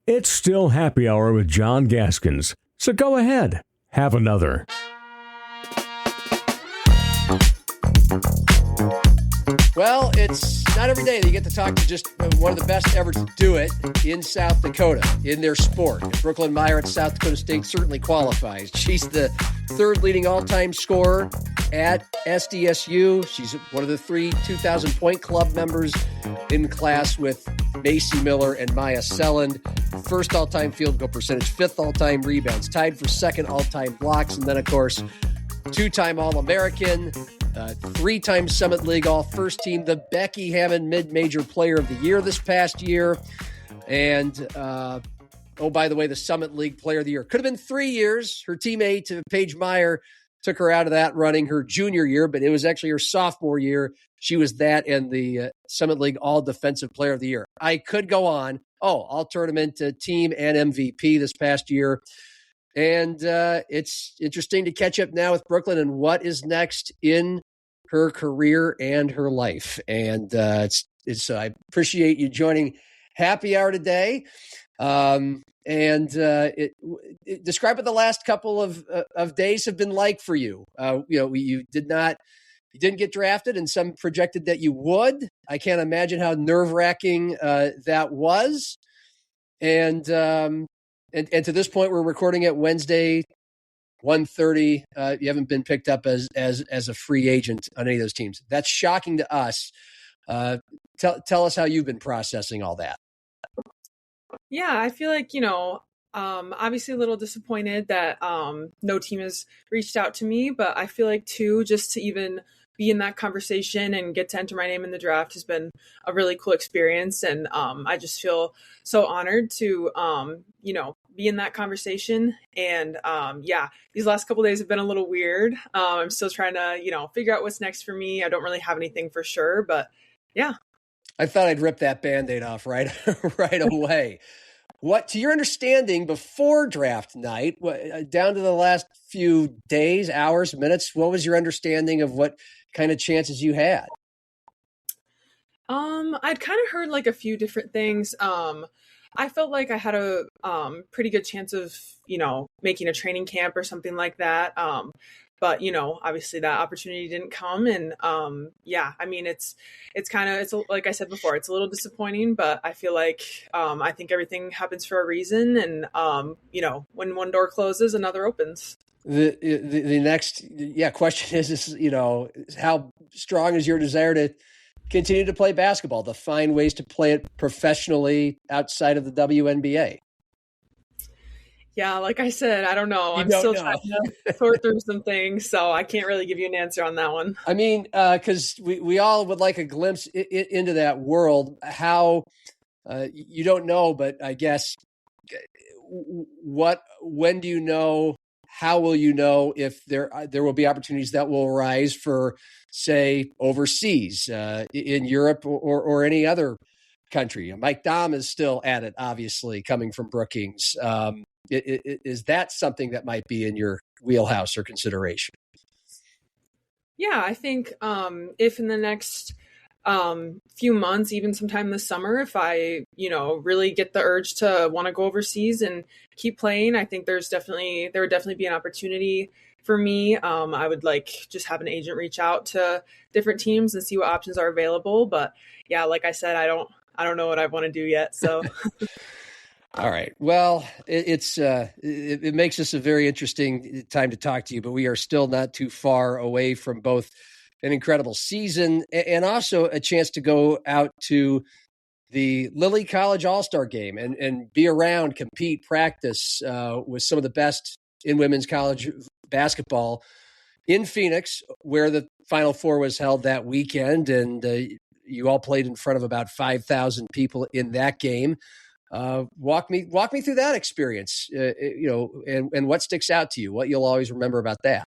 It's still happy hour with John Gaskins, so go ahead, have another. Well, it's not every day that you get to talk to just one of the best ever to do it in South Dakota in their sport. And Brooklyn Meyer at South Dakota State certainly qualifies. She's the third leading all-time scorer at SDSU. She's one of the 3 2,000-point club members in class with Macy Miller and Maya Selland. First all-time field goal percentage, 5th all-time rebounds, tied for 2nd all-time blocks, and then, of course, 2-time All-American, 3-time Summit League All-First Team, the Becky Hammond Mid-Major Player of the Year this past year, and, by the way, the Summit League Player of the Year. Could have been 3 years. Her teammate, Paige Meyer, took her out of that running her junior year, but it was actually her sophomore year. She was that and the Summit League All-Defensive Player of the Year. I could go on. All-tournament team and MVP this past year. And it's interesting to catch up now with Brooklyn and what is next in her career and her life. And I appreciate you joining Happy Hour today. Describe what the last couple of days have been like for you. You didn't get drafted, and some projected that you would. I can't imagine how nerve-wracking that was. And to this point, we're recording it Wednesday, 1:30. You haven't been picked up as a free agent on any of those teams. That's shocking to us. Tell us how you've been processing all that. Yeah, I feel like, obviously a little disappointed that no team has reached out to me, but I feel like too, just to even be in that conversation and get to enter my name in the draft has been a really cool experience. And I just feel so honored to, be in that conversation. And these last couple of days have been a little weird. I'm still trying to, figure out what's next for me. I don't really have anything for sure, but yeah. I thought I'd rip that Band-Aid off right away. What, to your understanding, before draft night, down to the last few days, hours, minutes, what was your understanding of what kind of chances you had? I'd kind of heard like a few different things. I felt like I had a pretty good chance of, making a training camp or something like that. But, obviously that opportunity didn't come. And it's like I said before, it's a little disappointing, but I feel like I think everything happens for a reason. And, when one door closes, another opens. The next question is, how strong is your desire to continue to play basketball, to find ways to play it professionally outside of the WNBA? Yeah, like I said, I don't know. I'm still trying to sort through some things, so I can't really give you an answer on that one. I mean, because we all would like a glimpse into that world. How you don't know, but I guess when do you know? How will you know if there will be opportunities that will arise for, say, overseas in Europe or any other country? Mike Dahm is still at it, obviously, coming from Brookings. Is that something that might be in your wheelhouse or consideration? Yeah, I think if in the next few months, even sometime this summer, if I, really get the urge to want to go overseas and keep playing, I think there would definitely be an opportunity for me. I would just have an agent reach out to different teams and see what options are available. But yeah, like I said, I don't know what I want to do yet. So. All right. Well, it makes this a very interesting time to talk to you, but we are still not too far away from both an incredible season and also a chance to go out to the Lilly College All-Star Game and be around, compete, practice with some of the best in women's college basketball in Phoenix, where the Final Four was held that weekend. And you all played in front of about 5,000 people in that game. Walk me through that experience, and what sticks out to you, what you'll always remember about that.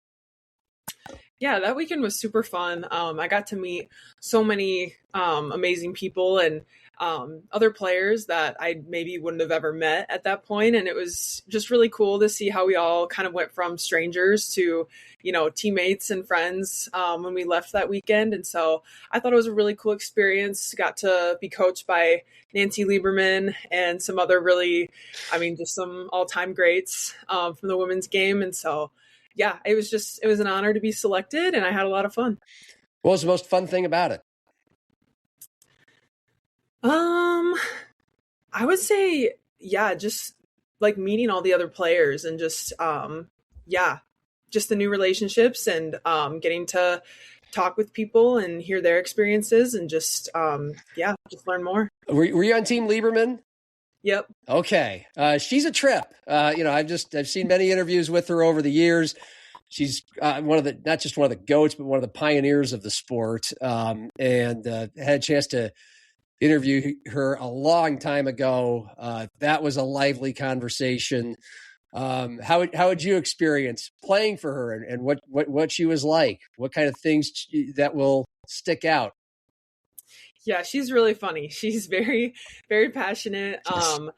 Yeah, that weekend was super fun. I got to meet so many amazing people, and other players that I maybe wouldn't have ever met at that point. And it was just really cool to see how we all kind of went from strangers to, teammates and friends when we left that weekend. And so I thought it was a really cool experience. Got to be coached by Nancy Lieberman and some other just some all-time greats from the women's game. And so, yeah, it was an honor to be selected, and I had a lot of fun. What was the most fun thing about it? I would say, just like meeting all the other players and just the new relationships and getting to talk with people and hear their experiences and just learn more. Were you on Team Lieberman? Yep. Okay. She's a trip. I've seen many interviews with her over the years. She's not just one of the GOATs, but one of the pioneers of the sport. And had a chance to interview her a long time ago. That was a lively conversation. How would you experience playing for her and what she was like? What kind of things that will stick out? Yeah, she's really funny. She's very, very passionate. Some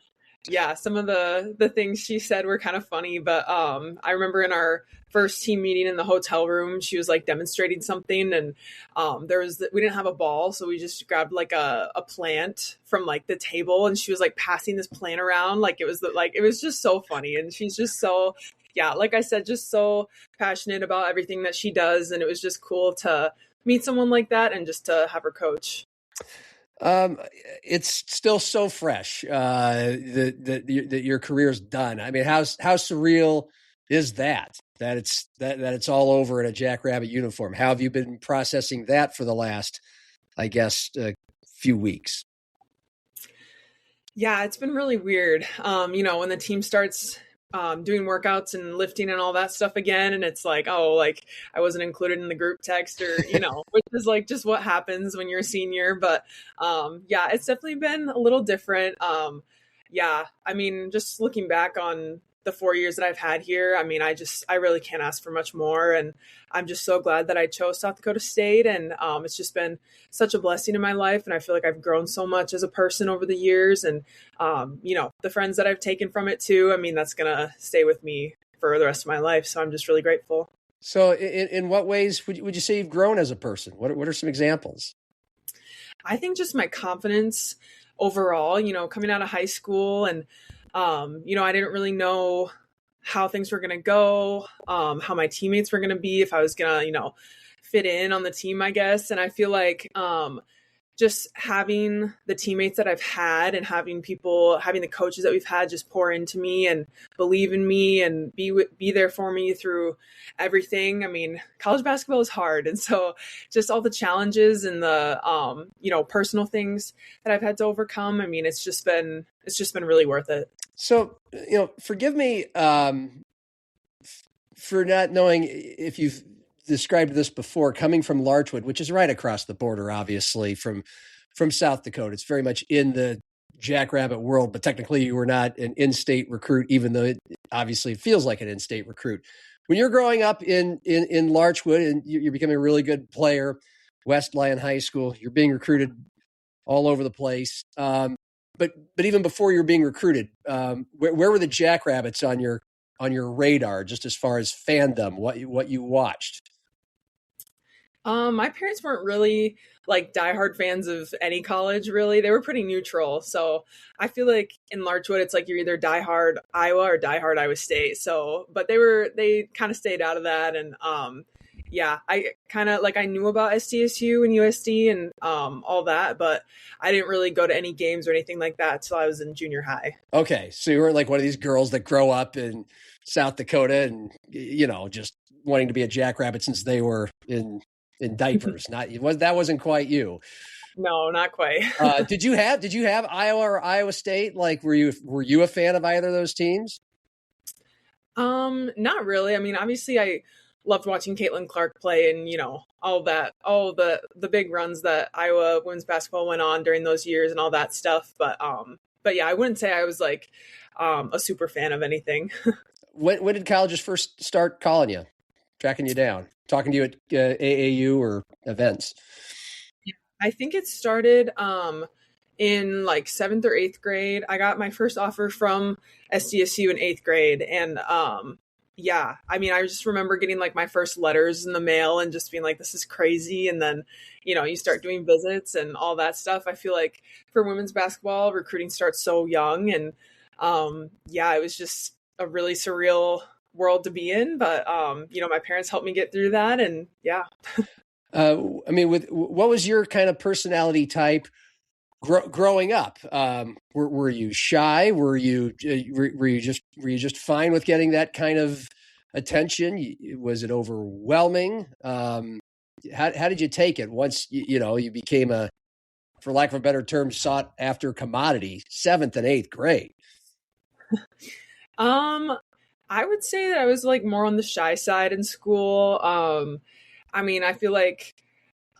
of the things she said were kind of funny, but I remember in our first team meeting in the hotel room, she was like demonstrating something, and we didn't have a ball, so we just grabbed like a plant from like the table, and she was like passing this plant around like it was just so funny, and she's just so like I said, just so passionate about everything that she does, and it was just cool to meet someone like that and just to have her coach. It's still so fresh that your career's done. I mean, how surreal is that it's all over in a Jackrabbit uniform? How have you been processing that for the last, I guess, few weeks? Yeah, it's been really weird. When the team starts doing workouts and lifting and all that stuff again, and it's like, I wasn't included in the group text, or which is like just what happens when you're a senior. But it's definitely been a little different. I mean, just looking back on the 4 years that I've had here, I mean, I really can't ask for much more, and I'm just so glad that I chose South Dakota State, and it's just been such a blessing in my life, and I feel like I've grown so much as a person over the years, and the friends that I've taken from it too. I mean, that's gonna stay with me for the rest of my life, so I'm just really grateful. So, in what ways would you say you've grown as a person? What are some examples? I think just my confidence overall. Coming out of high school and I didn't really know how things were going to go, how my teammates were going to be, if I was going to, fit in on the team, I guess. And I feel like just having the teammates that I've had and having the coaches that we've had just pour into me and believe in me and be there for me through everything. I mean, college basketball is hard. And so just all the challenges and the, personal things that I've had to overcome. I mean, it's just been really worth it. So, forgive me for not knowing if you've described this before, coming from Larchwood, which is right across the border, obviously, from South Dakota. It's very much in the Jackrabbit world, but technically you were not an in-state recruit, even though it obviously feels like an in-state recruit. When you're growing up in Larchwood and you're becoming a really good player, West Lyon High School, you're being recruited all over the place. But even before you were being recruited, where were the Jackrabbits on your radar, just as far as fandom, what you watched? My parents weren't really like diehard fans of any college, really. They were pretty neutral. So I feel like in Larchwood, it's like you're either diehard Iowa or diehard Iowa State. So, but they kind of stayed out of that. And I kind of I knew about SDSU and USD and all that, but I didn't really go to any games or anything like that till I was in junior high. Okay. So you were like one of these girls that grow up in South Dakota and, just wanting to be a Jackrabbit since they were in diapers. That wasn't quite you. No, not quite. Did you have Iowa or Iowa State? Like, were you a fan of either of those teams? Not really. I mean, obviously I loved watching Caitlin Clark play and, all the big runs that Iowa women's basketball went on during those years and all that stuff. But yeah, I wouldn't say I was like, a super fan of anything. When did colleges first start calling you, tracking you down, talking to you at AAU or events? I think it started, in like 7th or 8th grade. I got my first offer from SDSU in 8th grade. And yeah, I mean, I just remember getting like my first letters in the mail and just being like, this is crazy. And then, you start doing visits and all that stuff. I feel like for women's basketball, recruiting starts so young. And yeah, it was just a really surreal world to be in. But, my parents helped me get through that. And yeah. I mean, what was your kind of personality type growing up? Were you shy? Were you just fine with getting that kind of attention? Was it overwhelming? How did you take it once you became a, for lack of a better term, sought after commodity, 7th and 8th grade? I would say that I was like more on the shy side in school. I mean, I feel like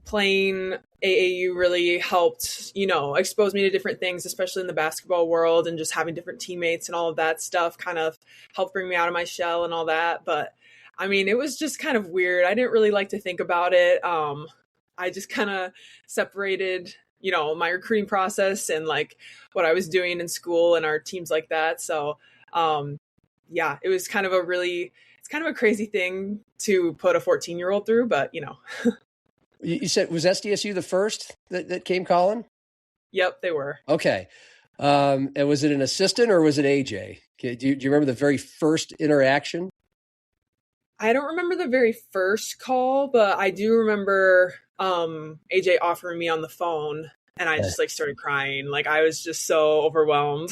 playing AAU really helped, expose me to different things, especially in the basketball world, and just having different teammates and all of that stuff kind of helped bring me out of my shell and all that. But I mean, it was just kind of weird. I didn't really like to think about it. I just kind of separated, my recruiting process and like what I was doing in school and our teams like that. So, yeah, it was it's kind of a crazy thing to put a 14-year-old through, but You said, was SDSU the first that came calling? Yep, they were. Okay. And was it an assistant or was it AJ? Do you remember the very first interaction? I don't remember the very first call, but I do remember AJ offering me on the phone, and I just like started crying. Like I was just so overwhelmed.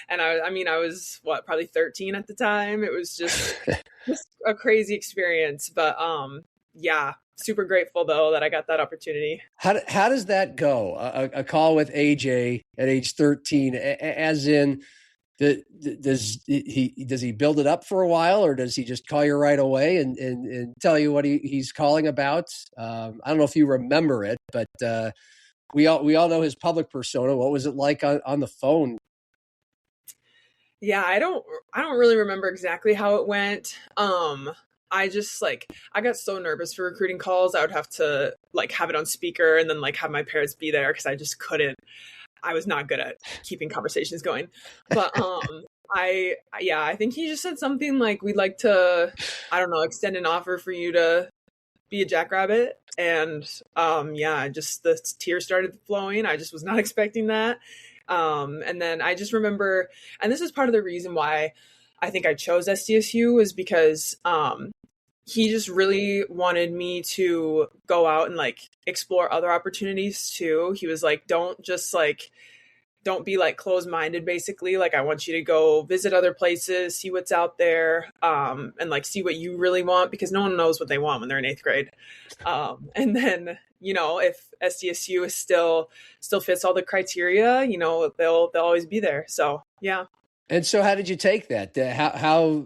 And I was probably 13 at the time. It was just a crazy experience, but yeah, super grateful though that I got that opportunity. How does that go? A call with AJ at age 13, as in, does he build it up for a while, or does he just call you right away and tell you what he's calling about? I don't know if you remember it, but we all know his public persona. What was it like on the phone? Yeah, I don't really remember exactly how it went. I just I got so nervous for recruiting calls. I would have to have it on speaker and then have my parents be there because I just couldn't. I was not good at keeping conversations going. But I think he just said something like, we'd like to, I don't know, extend an offer for you to be a jackrabbit. And just the tears started flowing. I just was not expecting that. And then I just remember, and this is part of the reason why I think I chose SDSU, was because he just really wanted me to go out and explore other opportunities too. He was like, don't be closed-minded, basically. I want you to go visit other places, see what's out there, and see what you really want, because no one knows what they want when they're in 8th grade. And then, if SDSU is still fits all the criteria, they'll always be there. So, yeah. And so how did you take that? How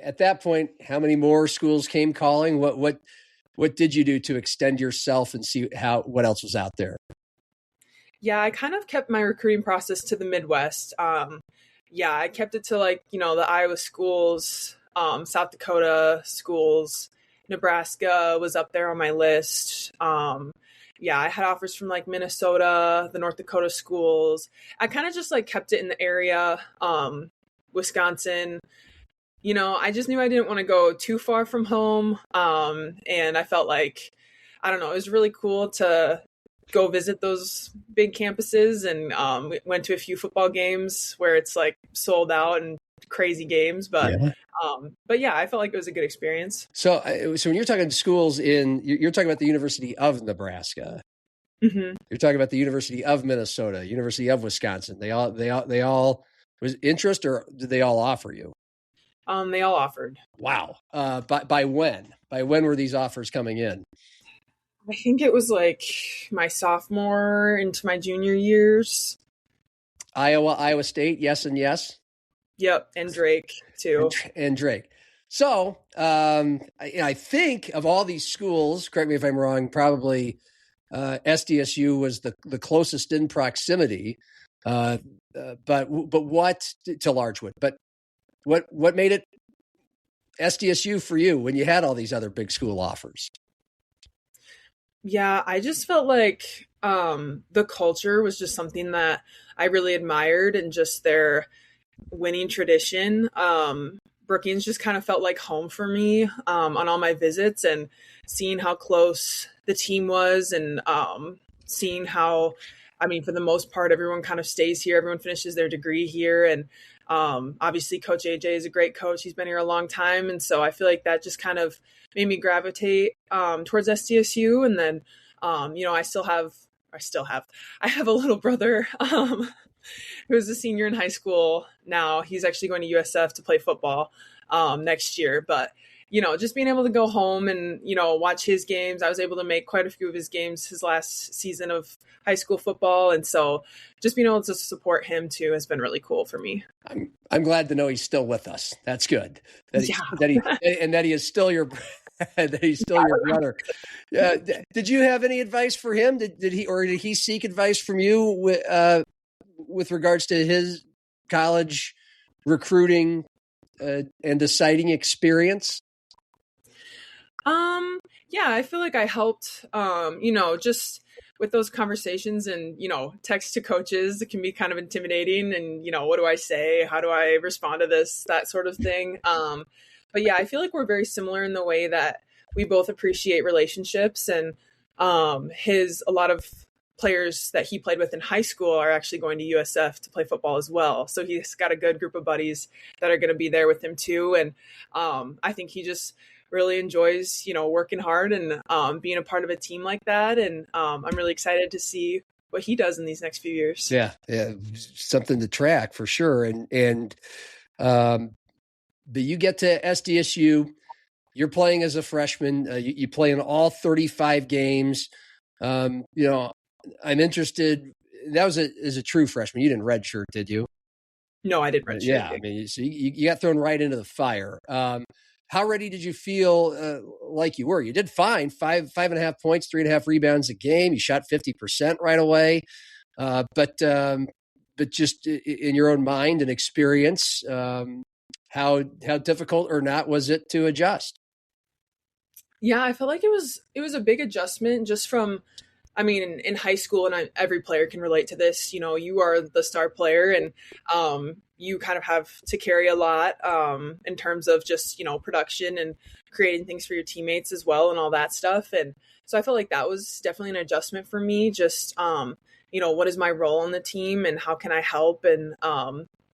at that point, how many more schools came calling? What did you do to extend yourself and see what else was out there? Yeah, I kind of kept my recruiting process to the Midwest. I kept it to the Iowa schools, South Dakota schools, Nebraska was up there on my list. I had offers from Minnesota, the North Dakota schools. I kind of just kept it in the area, Wisconsin. I just knew I didn't want to go too far from home. And I felt I don't know, it was really cool to go visit those big campuses, and we went to a few football games where it's sold out and crazy games. But yeah, I felt like it was a good experience. So when you're talking schools you're talking about the University of Nebraska. Mm-hmm. You're talking about the University of Minnesota, University of Wisconsin. They all was interest, or did they all offer you? They all offered. Wow. By when? By when were these offers coming in? I think it was my sophomore into my junior years. Iowa State, yes and yes. Yep, and Drake too. And Drake. So I think of all these schools, correct me if I'm wrong, probably SDSU was the closest in proximity, but what to Larchwood? But what made it SDSU for you when you had all these other big school offers? Yeah, I just felt like the culture was just something that I really admired, and just their winning tradition. Brookings just kind of felt like home for me on all my visits, and seeing how close the team was, and seeing how, I mean, for the most part, everyone kind of stays here. Everyone finishes their degree here. And obviously, Coach AJ is a great coach. He's been here a long time. And so I feel like that just kind of made me gravitate towards SDSU. And then, I have a little brother who's a senior in high school now. He's actually going to USF to play football next year. But, just being able to go home and, watch his games. I was able to make quite a few of his games his last season of high school football. And so just being able to support him too has been really cool for me. I'm glad to know he's still with us. That's good. That he is still your that he's still your brother. Did you have any advice for him? Did he seek advice from you with regards to his college recruiting and deciding experience? Yeah, I feel like I helped, just with those conversations, and, text to coaches, it can be kind of intimidating, and, what do I say? How do I respond to this? That sort of thing. But yeah, I feel like we're very similar in the way that we both appreciate relationships, and a lot of players that he played with in high school are actually going to USF to play football as well. So he's got a good group of buddies that are going to be there with him too. And I think he just really enjoys, working hard and being a part of a team like that. And I'm really excited to see what he does in these next few years. Yeah. Something to track for sure. But you get to SDSU, you're playing as a freshman, you play in all 35 games. I'm interested. That was as a true freshman. You didn't redshirt, did you? No, I didn't redshirt. Yeah, I mean, so you got thrown right into the fire. How ready did you feel like you were? You did fine, 5.5 points, 3.5 rebounds a game. You shot 50% right away. But just in your own mind and experience, how difficult or not was it to adjust? Yeah, I felt like it was a big adjustment just from, in high school, and every player can relate to this, you are the star player, and you kind of have to carry a lot in terms of just, production and creating things for your teammates as well and all that stuff. And so I felt like that was definitely an adjustment for me. Just, what is my role on the team and how can I help? And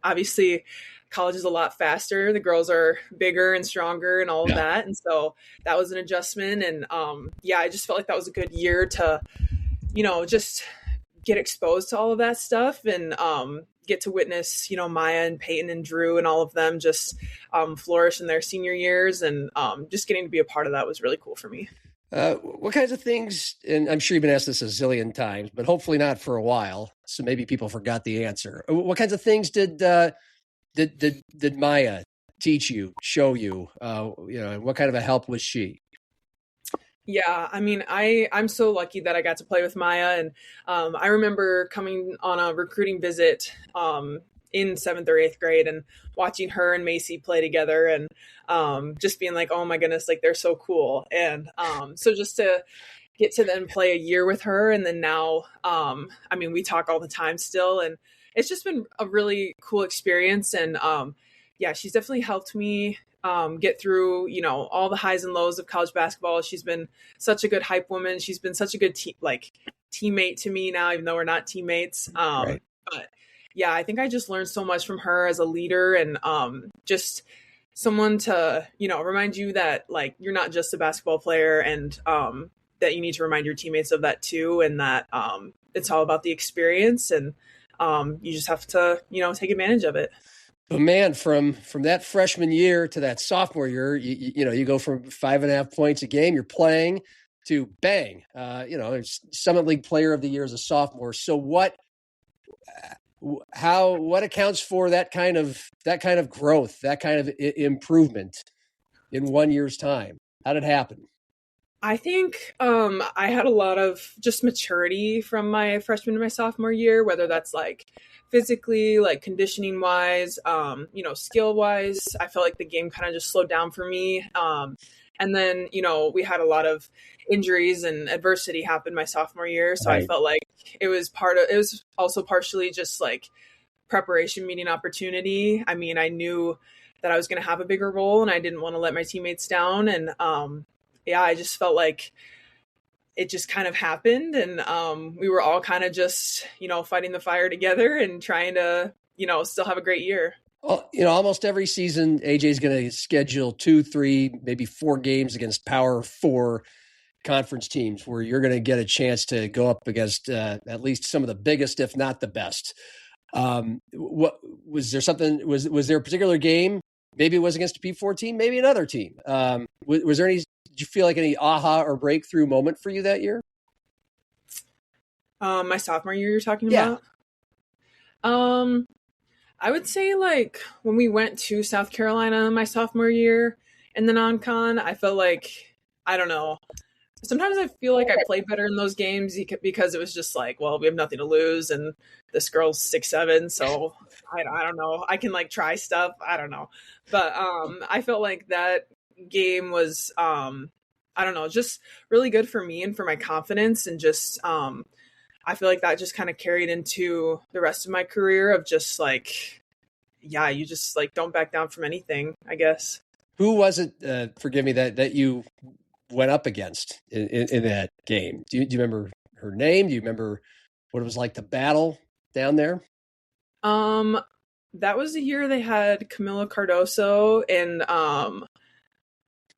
obviously college is a lot faster. The girls are bigger and stronger and all of that. And so that was an adjustment. And I just felt like that was a good year to, just get exposed to all of that stuff and get to witness, Maya and Peyton and Drew and all of them just flourish in their senior years. And just getting to be a part of that was really cool for me. What kinds of things, and I'm sure you've been asked this a zillion times, but hopefully not for a while, so maybe people forgot the answer. What kinds of things did Maya teach you, show you, and what kind of a help was she? Yeah, I'm so lucky that I got to play with Maya. And I remember coming on a recruiting visit in 7th or 8th grade and watching her and Macy play together, and just being like, oh my goodness, like they're so cool. And so just to get to then play a year with her, and then now, we talk all the time still, and it's just been a really cool experience. And she's definitely helped me get through, all the highs and lows of college basketball. She's been such a good hype woman. She's been such a good teammate to me now, even though we're not teammates. Right. But yeah, I think I just learned so much from her as a leader, and just someone to, remind you that like, you're not just a basketball player, and that you need to remind your teammates of that too. And that it's all about the experience, and you just have to, take advantage of it. But man, from that freshman year to that sophomore year, you go from 5.5 points a game, you're playing, to bang, Summit League Player of the Year as a sophomore. So what accounts for that kind of growth, that kind of improvement in 1 year's time? How did it happen? I think I had a lot of just maturity from my freshman to my sophomore year, whether that's like physically, like conditioning wise, skill wise. I felt like the game kind of just slowed down for me. And then, we had a lot of injuries and adversity happen my sophomore year. So Right. I felt like it was also partially just like preparation meeting opportunity. I mean, I knew that I was going to have a bigger role and I didn't want to let my teammates down. And I just felt like it just kind of happened. And we were all kind of just, fighting the fire together and trying to, still have a great year. Well, almost every season, AJ's going to schedule 2, 3, maybe 4 games against Power 4 conference teams where you're going to get a chance to go up against at least some of the biggest, if not the best. What was there something? Was there a particular game? Maybe it was against a P4 team, maybe another team. Was there any? Did you feel like any aha or breakthrough moment for you that year? My sophomore year, you're talking about? I would say like when we went to South Carolina my sophomore year in the non-con, I felt like, I don't know. Sometimes I feel like I played better in those games because it was just like, well, we have nothing to lose, and this girl's 6'7", so I don't know. I can like try stuff. I don't know, but I felt like that game was I don't know, just really good for me and for my confidence, and just I feel like that just kind of carried into the rest of my career of just like, yeah, you just like don't back down from anything, I guess. Who was it? Forgive me that you went up against in that game. Do you remember her name? Do you remember what it was like to battle down there? That was the year they had Camila Cardoso and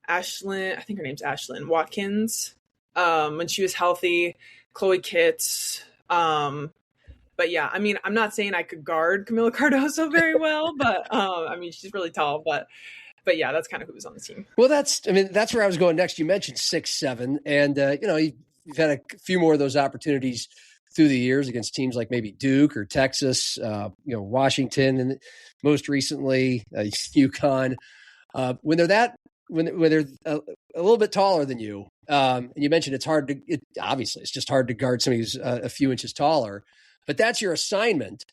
Ashlyn, I think her name's Ashlyn Watkins, when she was healthy, Chloe Kitts. But yeah, I mean, I'm not saying I could guard Camila Cardoso very well, but I mean, she's really tall, but yeah, that's kind of who was on the team. Well, that's where I was going next. You mentioned 6'7", and you've had a few more of those opportunities through the years against teams like maybe Duke or Texas, Washington, and most recently UConn. When they're a little bit taller than you, and you mentioned obviously it's just hard to guard somebody who's a few inches taller, but that's your assignment.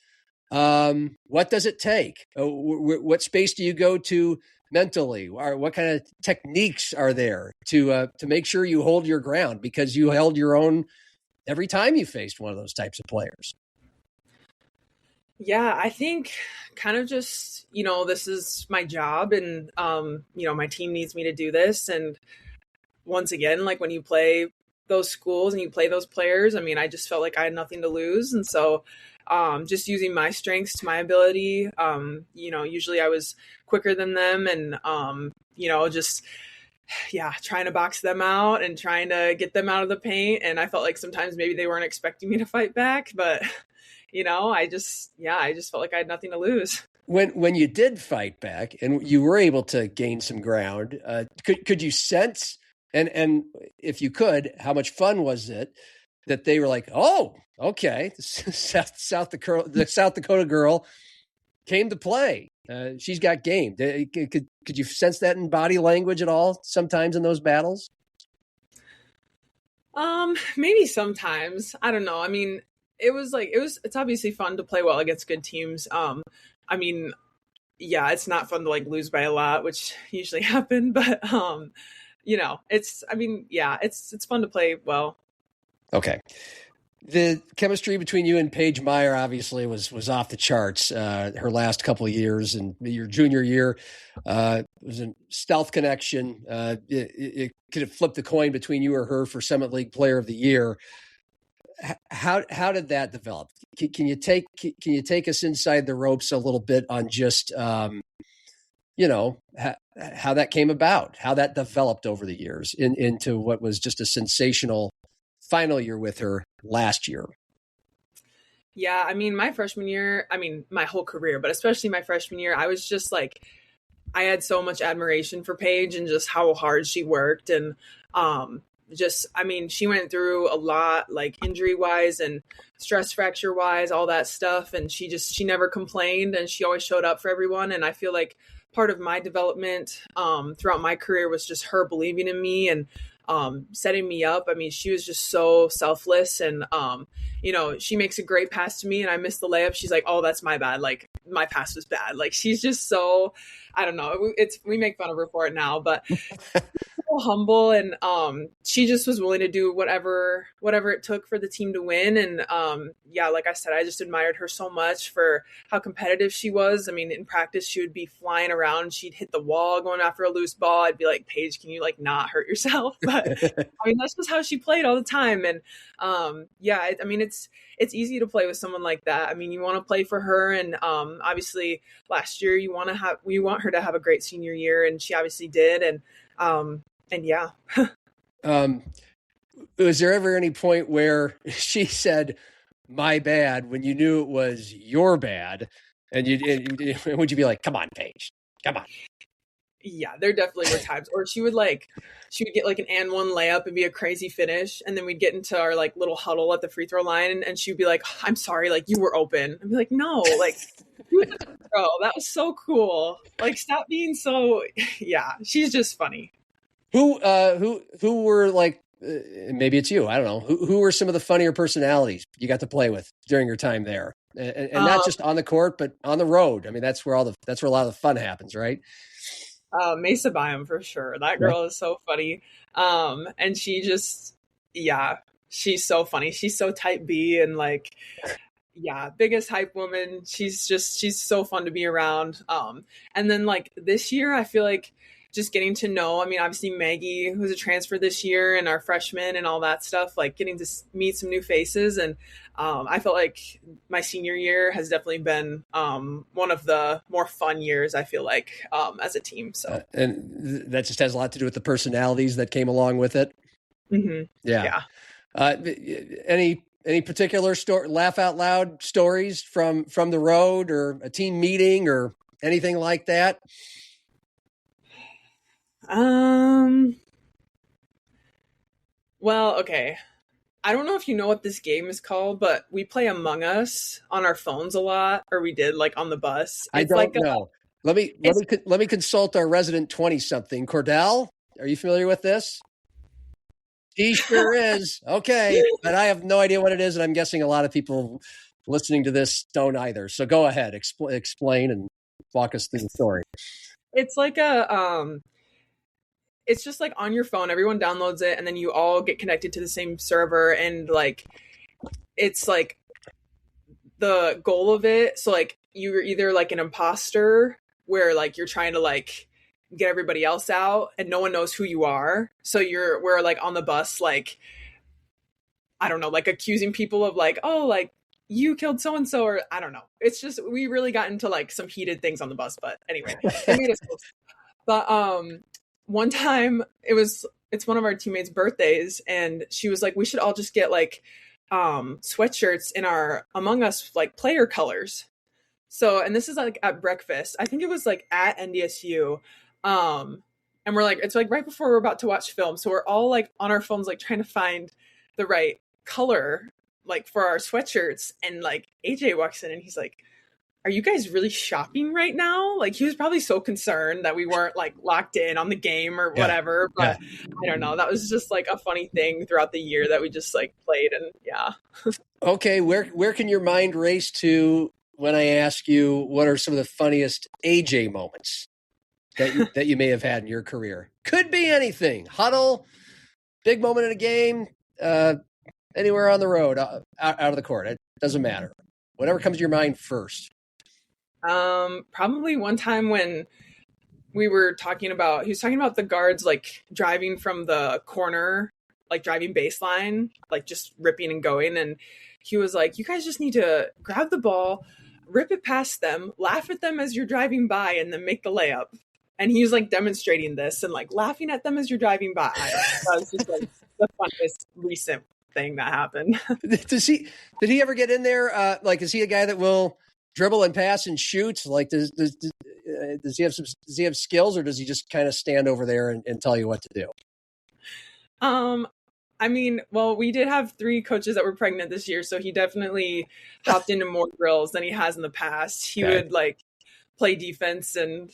What does it take? What space do you go to mentally? Or what kind of techniques are there to make sure you hold your ground, because you held your own every time you faced one of those types of players? Yeah, I think kind of just, this is my job, and, my team needs me to do this. And once again, like when you play those schools and you play those players, I mean, I just felt like I had nothing to lose. And so just using my strengths to my ability, usually I was quicker than them, and, just, trying to box them out and trying to get them out of the paint. And I felt like sometimes maybe they weren't expecting me to fight back, but I just felt like I had nothing to lose. When you did fight back and you were able to gain some ground, could you sense, and if you could, how much fun was it that they were like, oh, okay, the South Dakota girl came to play. She's got game. Could you sense that in body language at all sometimes in those battles? Maybe sometimes. I don't know. I mean, it's obviously fun to play well against good teams. I mean, yeah, it's not fun to like lose by a lot, which usually happen, but it's fun to play well. Okay. The chemistry between you and Paige Meyer obviously was off the charts. Her last couple of years, and your junior year was a stealth connection. It could have flipped the coin between you or her for Summit League Player of the Year. How did that develop? Can you take us inside the ropes a little bit on just how that came about, how that developed over the years into what was just a sensational final year with her last year? Yeah, I mean, my freshman year, my whole career, but especially my freshman year, I was just like, I had so much admiration for Paige and just how hard she worked. And she went through a lot, like injury wise and stress fracture wise, all that stuff. And she never complained, and she always showed up for everyone. And I feel like part of my development throughout my career was just her believing in me and setting me up. I mean, she was just so selfless, and she makes a great pass to me and I miss the layup. She's like, oh, that's my bad. Like my pass was bad. Like she's just so, I don't know. We make fun of her for it now, but so humble, and she just was willing to do whatever it took for the team to win. And yeah, like I said, I just admired her so much for how competitive she was. I mean, in practice she would be flying around, she'd hit the wall going after a loose ball. I'd be like, Paige, can you like not hurt yourself? But I mean, that's just how she played all the time. And yeah, I mean, it's easy to play with someone like that. I mean, you want to play for her, and obviously last year we want her to have a great senior year, and she obviously did. And yeah. Was there ever any point where she said, my bad, when you knew it was your bad? And would you be like, come on, Paige, come on? Yeah, there definitely were times. Or she would get like an and one layup and be a crazy finish. And then we'd get into our like little huddle at the free throw line, and she'd be like, I'm sorry, like you were open. I'd be like, no, like you had to throw. That was so cool. Like, stop being so, yeah, she's just funny. Who were like, maybe it's you, I don't know. Who were some of the funnier personalities you got to play with during your time there? And not just on the court, but on the road. I mean, that's where a lot of the fun happens, right? Mesa Byam for sure. That girl is so funny. And she just, yeah, she's so funny. She's so type B, and like, yeah, biggest hype woman. She's so fun to be around. And then like this year, I feel like just getting to know, I mean, obviously Maggie, who's a transfer this year, and our freshmen and all that stuff, like getting to meet some new faces. And I felt like my senior year has definitely been one of the more fun years, I feel like, as a team. So and that just has a lot to do with the personalities that came along with it. Mm-hmm. Yeah. Any particular laugh out loud stories from the road, or a team meeting, or anything like that? Well, okay. I don't know if you know what this game is called, but we play Among Us on our phones a lot, or we did, like on the bus. I don't know. Let me consult our resident 20-something. Cordell, are you familiar with this? He sure is. Okay, but I have no idea what it is, and I'm guessing a lot of people listening to this don't either. So go ahead, explain and walk us through the story. It's like it's just like on your phone, everyone downloads it, and then you all get connected to the same server, and like it's like the goal of it. So like you're either like an imposter, where like you're trying to like get everybody else out and no one knows who you are. So we're like on the bus, like, I don't know, like accusing people of like, oh, like you killed so-and-so, or I don't know. It's just, we really got into like some heated things on the bus, but anyway, it made us close. But one time it's one of our teammates' birthdays, and she was like, we should all just get like sweatshirts in our Among Us like player colors. So, and this is like at breakfast, I think it was like at NDSU. And we're like, it's like right before we're about to watch film. So we're all like on our phones, like trying to find the right color, like for our sweatshirts. And like AJ walks in and he's like, are you guys really shopping right now? Like he was probably so concerned that we weren't like locked in on the game or whatever. But I don't know. That was just like a funny thing throughout the year that we just like played, and yeah. Okay. Where can your mind race to when I ask you what are some of the funniest AJ moments that you may have had in your career? Could be anything. Huddle, big moment in a game, anywhere on the road, out of the court. It doesn't matter. Whatever comes to your mind first. Probably one time when he was talking about the guards like driving from the corner, like driving baseline, like just ripping and going. And he was like, you guys just need to grab the ball, rip it past them, laugh at them as you're driving by, and then make the layup. And he was like demonstrating this and like laughing at them as you're driving by. That was just like the funniest recent thing that happened. Did he ever get in there? Like, is he a guy that will dribble and pass and shoot? Like, does he have skills, or does he just kind of stand over there and tell you what to do? I mean, well, we did have 3 coaches that were pregnant this year, so he definitely hopped into more drills than he has in the past. He would like play defense, and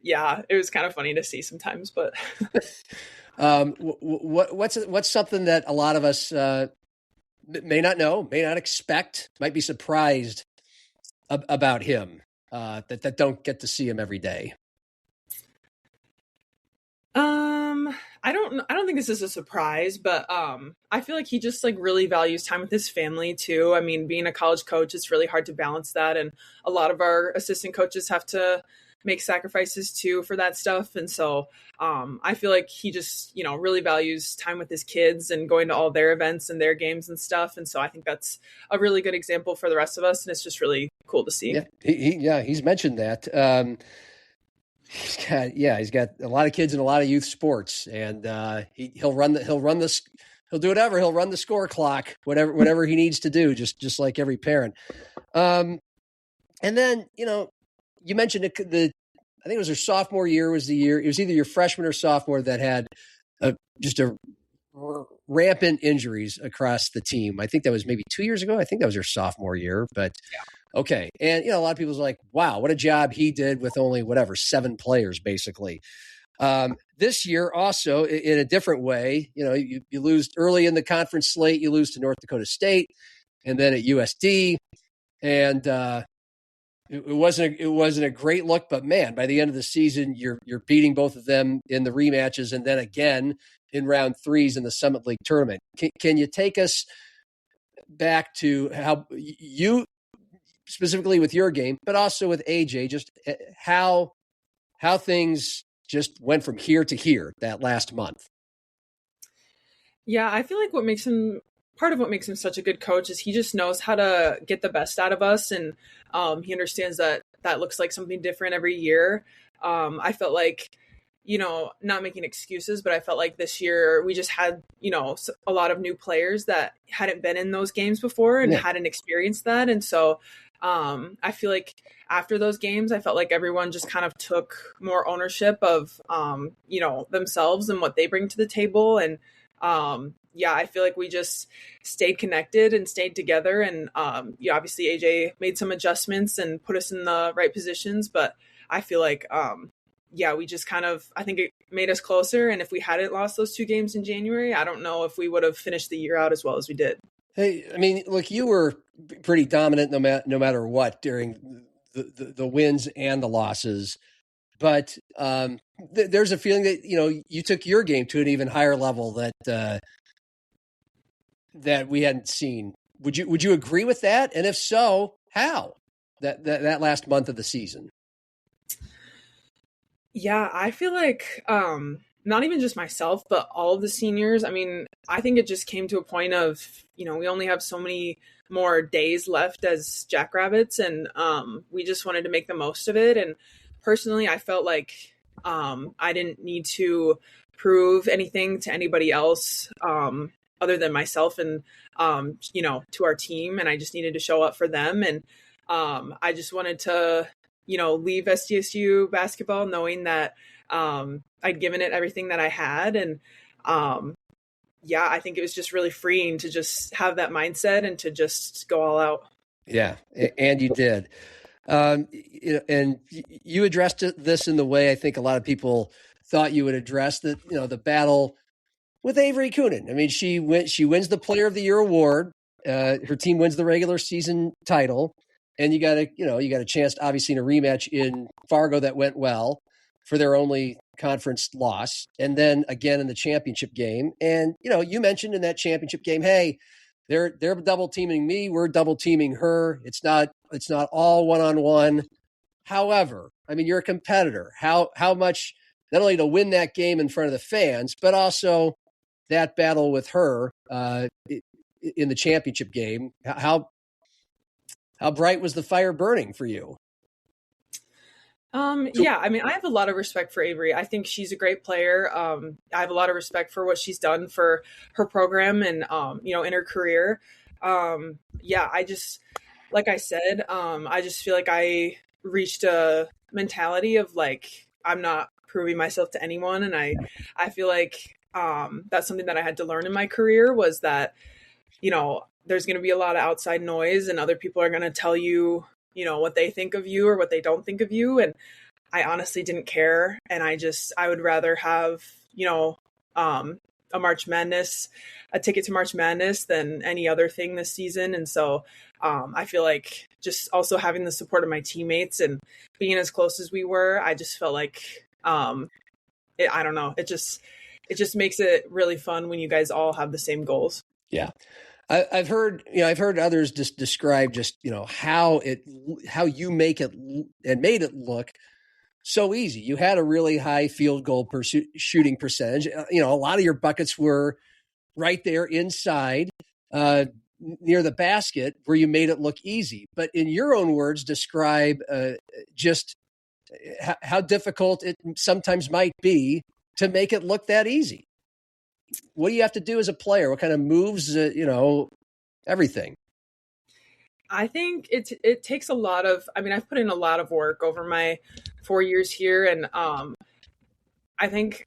yeah, it was kind of funny to see sometimes. But what's something that a lot of us may not know, may not expect, might be surprised about him that don't get to see him every day? I don't think this is a surprise, but I feel like he just like really values time with his family too. I mean, being a college coach, it's really hard to balance that, and a lot of our assistant coaches have to make sacrifices too for that stuff. And so I feel like he just, really values time with his kids and going to all their events and their games and stuff. And so I think that's a really good example for the rest of us, and it's just really cool to see. Yeah, he's mentioned that. He's got a lot of kids in a lot of youth sports, and he'll do whatever. He'll run the score clock, whatever he needs to do, just like every parent. And then, you mentioned I think it was her sophomore year was the year. It was either your freshman or sophomore that had just a rampant injuries across the team. I think that was maybe 2 years ago. I think that was her sophomore year, but yeah. Okay. And, a lot of people's like, wow, what a job he did with only 7 players, basically. This year also in a different way, you lose early in the conference slate, you lose to North Dakota State and then at USD. And it wasn't a great look, but man, by the end of the season, you're beating both of them in the rematches. And then again in round 3s in the Summit League tournament. Can you take us back to how you, specifically with your game, but also with AJ, just how things just went from here to here that last month? Yeah, I feel like part of what makes him such a good coach is he just knows how to get the best out of us. And he understands that looks like something different every year. I felt like, not making excuses, but I felt like this year we just had, a lot of new players that hadn't been in those games before and hadn't experienced that. And so I feel like after those games, I felt like everyone just kind of took more ownership of, themselves and what they bring to the table. And I feel like we just stayed connected and stayed together. And obviously AJ made some adjustments and put us in the right positions. But I feel like, we just I think it made us closer. And if we hadn't lost those 2 games in January, I don't know if we would have finished the year out as well as we did. Hey, I mean, look, you were pretty dominant no matter what during the wins and the losses. But there's a feeling that, you took your game to an even higher level that we hadn't seen. Would you agree with that? And if so, how? That last month of the season? Yeah, I feel like not even just myself, but all of the seniors. I mean, I think it just came to a point of, we only have so many more days left as Jackrabbits, and we just wanted to make the most of it. And personally, I felt like I didn't need to prove anything to anybody else other than myself and, to our team. And I just needed to show up for them. And I just wanted to, leave SDSU basketball knowing that I'd given it everything that I had. And I think it was just really freeing to just have that mindset and to just go all out. Yeah, and you did. And you addressed this in the way I think a lot of people thought you would address the battle with Avery Coonan. I mean, she wins the Player of the Year award. Her team wins the regular season title, and you got a chance, obviously, in a rematch in Fargo that went well for their only conference loss, and then again in the championship game. And you mentioned in that championship game, hey, they're double teaming me, we're double teaming her. It's not all one-on-one. However, I mean, you're a competitor. How much, not only to win that game in front of the fans, but also that battle with her in the championship game. How bright was the fire burning for you? I mean, I have a lot of respect for Avery. I think she's a great player. I have a lot of respect for what she's done for her program and, in her career. I just, like I said, I just feel like I reached a mentality of like, I'm not proving myself to anyone. And I feel like, that's something that I had to learn in my career was that, there's going to be a lot of outside noise and other people are going to tell you, what they think of you or what they don't think of you. And I honestly didn't care. And I would rather have, a ticket to March Madness than any other thing this season. And so I feel like just also having the support of my teammates and being as close as we were, I just felt like, I don't know, it just makes it really fun when you guys all have the same goals. Yeah. I've heard others just describe just, how you make it and made it look so easy. You had a really high field goal shooting percentage. A lot of your buckets were right there inside, near the basket, where you made it look easy. But in your own words, describe just how difficult it sometimes might be to make it look that easy. What do you have to do as a player? What kind of moves, everything? I think it takes a lot of, I've put in a lot of work over my 4 years here. And I think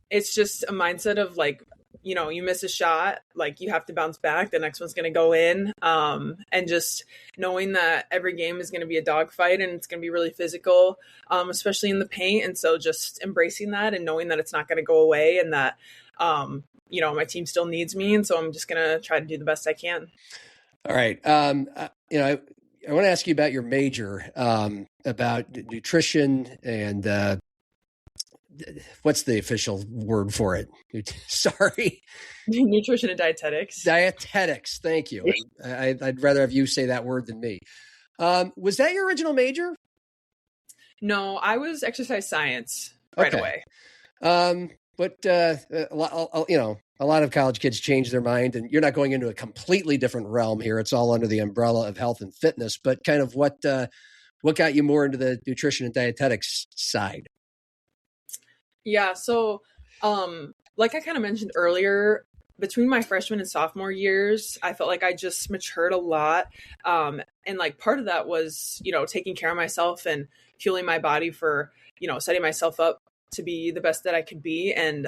it's just a mindset of like, you miss a shot, like you have to bounce back. The next one's going to go in. And just knowing that every game is going to be a dogfight and it's going to be really physical, especially in the paint. And so just embracing that and knowing that it's not going to go away and that, my team still needs me. And so I'm just going to try to do the best I can. All right. I want to ask you about your major, about nutrition and, what's the official word for it? Sorry. Nutrition and dietetics. Dietetics. Thank you. I'd rather have you say that word than me. Was that your original major? No, I was exercise science right away. But a lot of college kids change their mind, and you're not going into a completely different realm here. It's all under the umbrella of health and fitness. But kind of what got you more into the nutrition and dietetics side? Yeah, so like I kind of mentioned earlier, between my freshman and sophomore years, I felt like I just matured a lot. And like part of that was, taking care of myself and fueling my body for, setting myself up to be the best that I could be. And,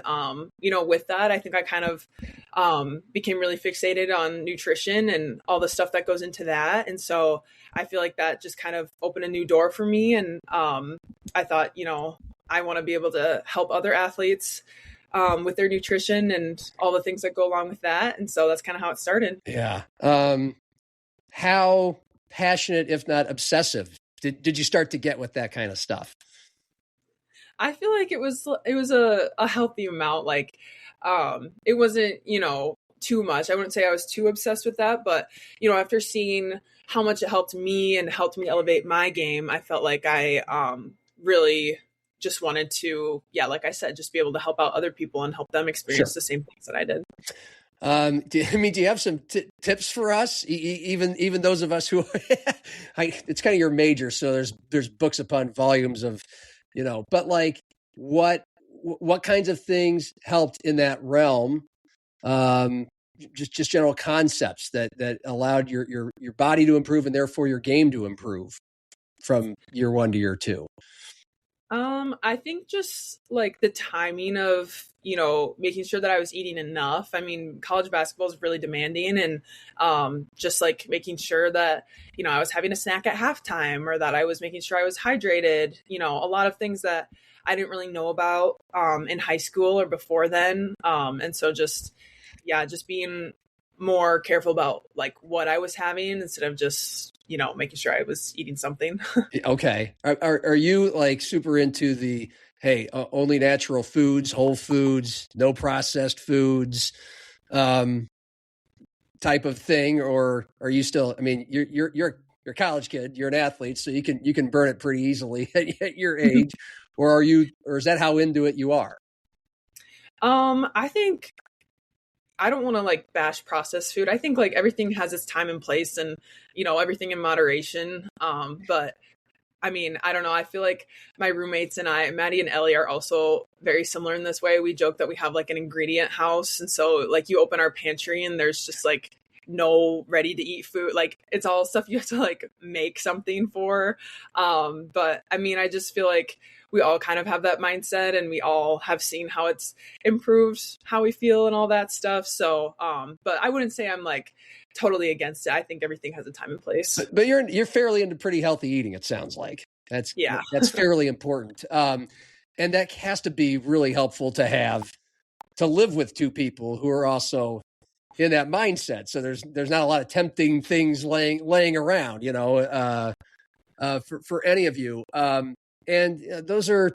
with that, I think I kind of became really fixated on nutrition and all the stuff that goes into that. And so I feel like that just kind of opened a new door for me. And I thought, I want to be able to help other athletes with their nutrition and all the things that go along with that. And so that's kind of how it started. Yeah. How passionate, if not obsessive, did you start to get with that kind of stuff? I feel like it was a healthy amount. Like, it wasn't, too much. I wouldn't say I was too obsessed with that, but, after seeing how much it helped me and helped me elevate my game, I felt like I really just wanted to, like I said, just be able to help out other people and help them experience the same things that I did. Do you have some tips for us? Even those of us who, it's kind of your major, so there's books upon volumes of, but like what kinds of things helped in that realm? Just general concepts that allowed your body to improve and therefore your game to improve from year one to year two. I think just like the timing of, making sure that I was eating enough. I mean, college basketball is really demanding, and just like making sure that, I was having a snack at halftime, or that I was making sure I was hydrated, a lot of things that I didn't really know about in high school or before then. And so just being more careful about like what I was having instead of just, making sure I was eating something. Okay. Are you like super into the, hey, only natural foods, whole foods, no processed foods, type of thing? Or are you still, you're a college kid, you're an athlete, so you can burn it pretty easily at your age, or is that how into it you are? I think I don't want to like bash processed food. I think like everything has its time and place, and, everything in moderation. But I mean, I don't know. I feel like my roommates and I, Maddie and Ellie, are also very similar in this way. We joke that we have like an ingredient house. And so like you open our pantry and there's just like no ready to eat food. Like it's all stuff you have to like make something for. But I mean, I just feel like we all kind of have that mindset, and we all have seen how it's improved how we feel and all that stuff. So, but I wouldn't say I'm like totally against it. I think everything has a time and place. But you're fairly into pretty healthy eating, it sounds like. That's fairly important. And that has to be really helpful to have to live with two people who are also in that mindset. So there's not a lot of tempting things laying around, for any of you. And those are,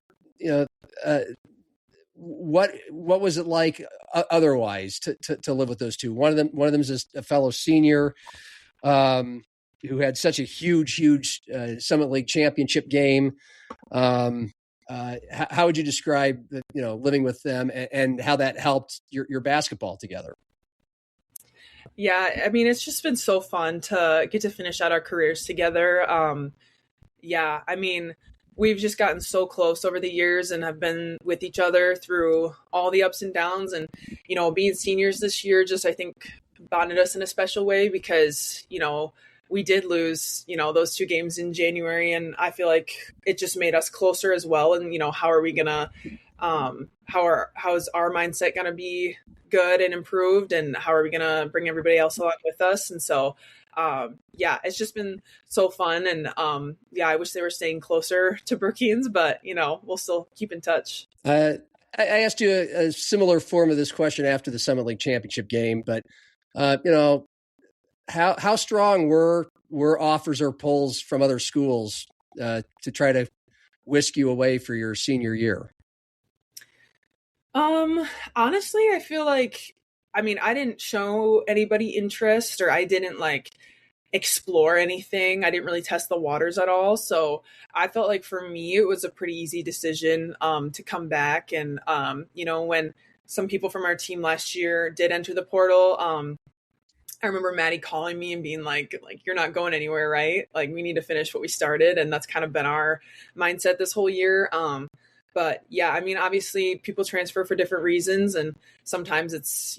what was it like otherwise to live with those two? One of them is a fellow senior, who had such a huge Summit League championship game. How would you describe living with them and how that helped your basketball together? Yeah, I mean, it's just been so fun to get to finish out our careers together. Yeah, I mean, we've just gotten so close over the years and have been with each other through all the ups and downs. And, being seniors this year just, I think, bonded us in a special way because, we did lose, those two games in January. And I feel like it just made us closer as well. And, how are we going to, how is our mindset going to be good and improved? And how are we going to bring everybody else along with us? And so, it's just been so fun. And I wish they were staying closer to Brookings, but, we'll still keep in touch. I asked you a similar form of this question after the Summit League championship game, but, how strong were offers or pulls from other schools to try to whisk you away for your senior year? Honestly, I feel like, I didn't show anybody interest, or I didn't explore anything. I didn't really test the waters at all. So I felt like for me, it was a pretty easy decision, to come back. And, when some people from our team last year did enter the portal, I remember Maddie calling me and being like, you're not going anywhere, right? Like, we need to finish what we started. And that's kind of been our mindset this whole year. But yeah, obviously people transfer for different reasons, and sometimes it's,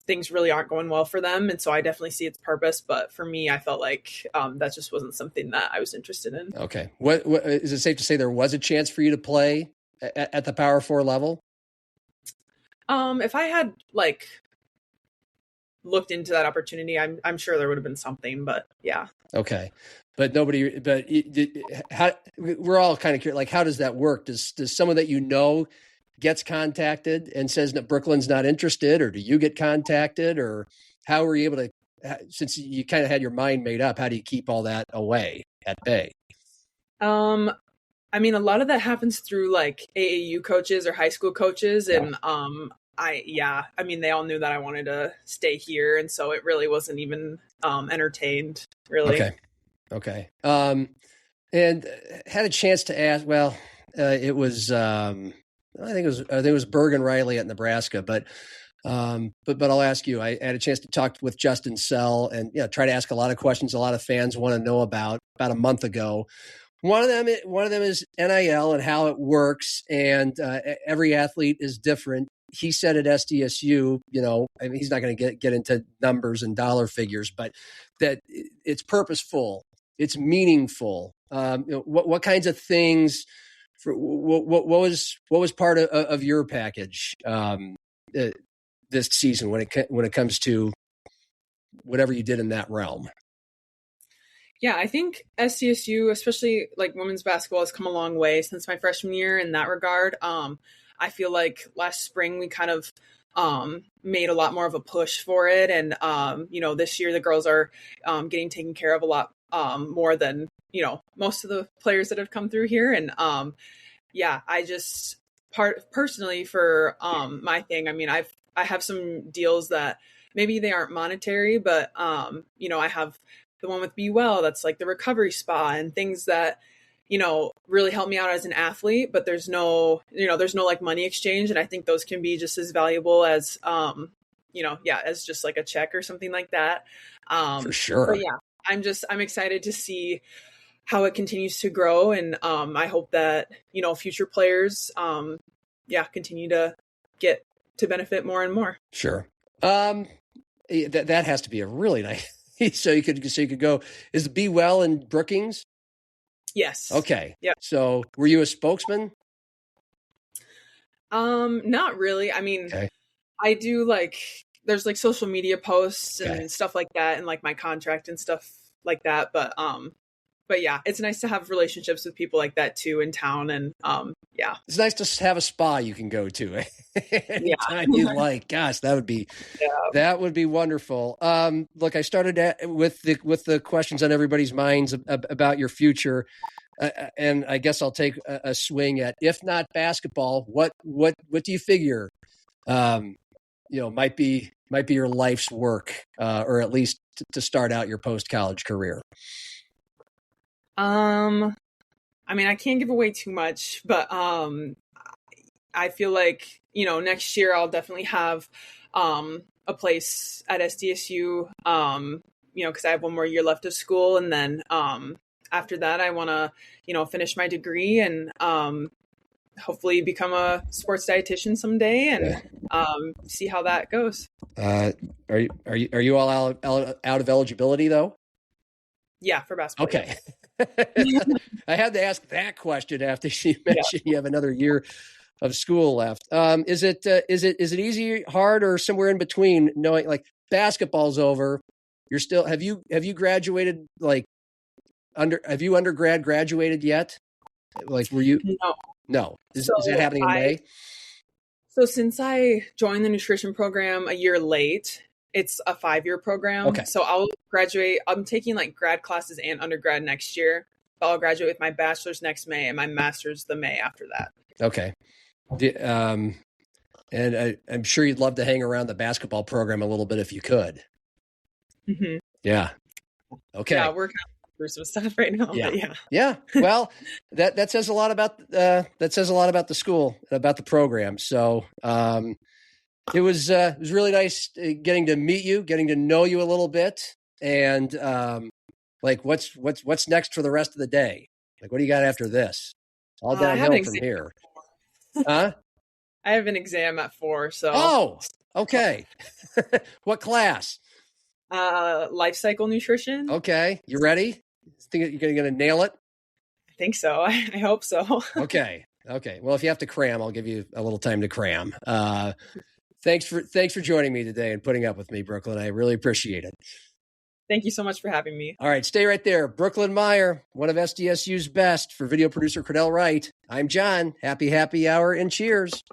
things really aren't going well for them. And so I definitely see its purpose. But for me, I felt like that just wasn't something that I was interested in. Okay. What is it safe to say there was a chance for you to play at the Power 4 level? If I had looked into that opportunity, I'm sure there would have been something, but yeah. Okay. But we're all kind of curious, how does that work? Does someone that gets contacted and says that Brooklyn's not interested, or do you get contacted, or how were you able to, since you kind of had your mind made up, how do you keep all that away at bay? A lot of that happens through AAU coaches or high school coaches. And, they all knew that I wanted to stay here. And so it really wasn't even entertained, really. Okay. And had a chance to ask, it was, I think it was Bergen Riley at Nebraska, but I'll ask you, I had a chance to talk with Justin Sell and try to ask a lot of questions a lot of fans want to know about a month ago. One of them is NIL and how it works, and every athlete is different. He said at SDSU, he's not going to get into numbers and dollar figures, but that it's purposeful, it's meaningful. What kinds of things? What was part of your package this season when it comes to whatever you did in that realm? Yeah, I think SDSU, especially women's basketball, has come a long way since my freshman year in that regard. I feel like last spring we kind of made a lot more of a push for it. And, this year the girls are getting taken care of a lot more than, most of the players that have come through here. And I just personally for my thing, I have some deals that maybe they aren't monetary, but, I have the one with Be Well, that's the recovery spa and things that, really help me out as an athlete, but there's no money exchange. And I think those can be just as valuable as, as just a check or something like that. For sure. But yeah, I'm excited to see how it continues to grow. And I hope that, future players, continue to get to benefit more and more. Sure. That has to be a really nice, so you could go, is Be Well in Brookings? Yes. Okay. Yeah. So were you a spokesman? Not really. Okay. I do there's social media posts and stuff like that, and my contract and stuff like that. But but yeah, it's nice to have relationships with people like that too in town. And yeah, it's nice to have a spa you can go to anytime yeah. you like. Gosh, that would be wonderful. Look, I started with the questions on everybody's minds about your future, and I guess I'll take a swing at, if not basketball, what do you figure, might be your life's work, or at least to start out your post-college career? I mean, I can't give away too much, but I feel like, next year I'll definitely have a place at SDSU, because I have one more year left of school. And then after that, I want to, finish my degree and hopefully become a sports dietitian someday and see how that goes. Are you all out of eligibility though? Yeah, for basketball. Okay. I had to ask that question after you mentioned you have another year of school left. Is it easy, hard, or somewhere in between, knowing like basketball's over? You're still, have you graduated, like have you undergrad graduated yet? Like, were you? No. Is that happening in May? So since I joined the nutrition program a year late, it's a 5-year program. Okay. So I'll graduate. I'm taking like grad classes and undergrad next year. I'll graduate with my bachelor's next May and my master's the May after that. Okay. And I'm sure you'd love to hang around the basketball program a little bit if you could. Mm-hmm. Yeah. Okay. Yeah, we're kind of through some stuff right now. Yeah. But yeah. Yeah. Well, that says a lot about the school, about the program. So it was really nice getting to meet you, getting to know you a little bit, and like what's next for the rest of the day? Like, what do you got after this? All downhill from here. Huh? I have an exam at 4. So. Oh, okay. What class? Life cycle nutrition. Okay, you ready? Think you're going to nail it? I think so. I hope so. Okay. Well, if you have to cram, I'll give you a little time to cram. Thanks for joining me today and putting up with me, Brooklyn. I really appreciate it. Thank you so much for having me. All right, stay right there. Brooklyn Meyer, one of SDSU's best. For video producer Cordell Wright, I'm John. Happy hour and cheers.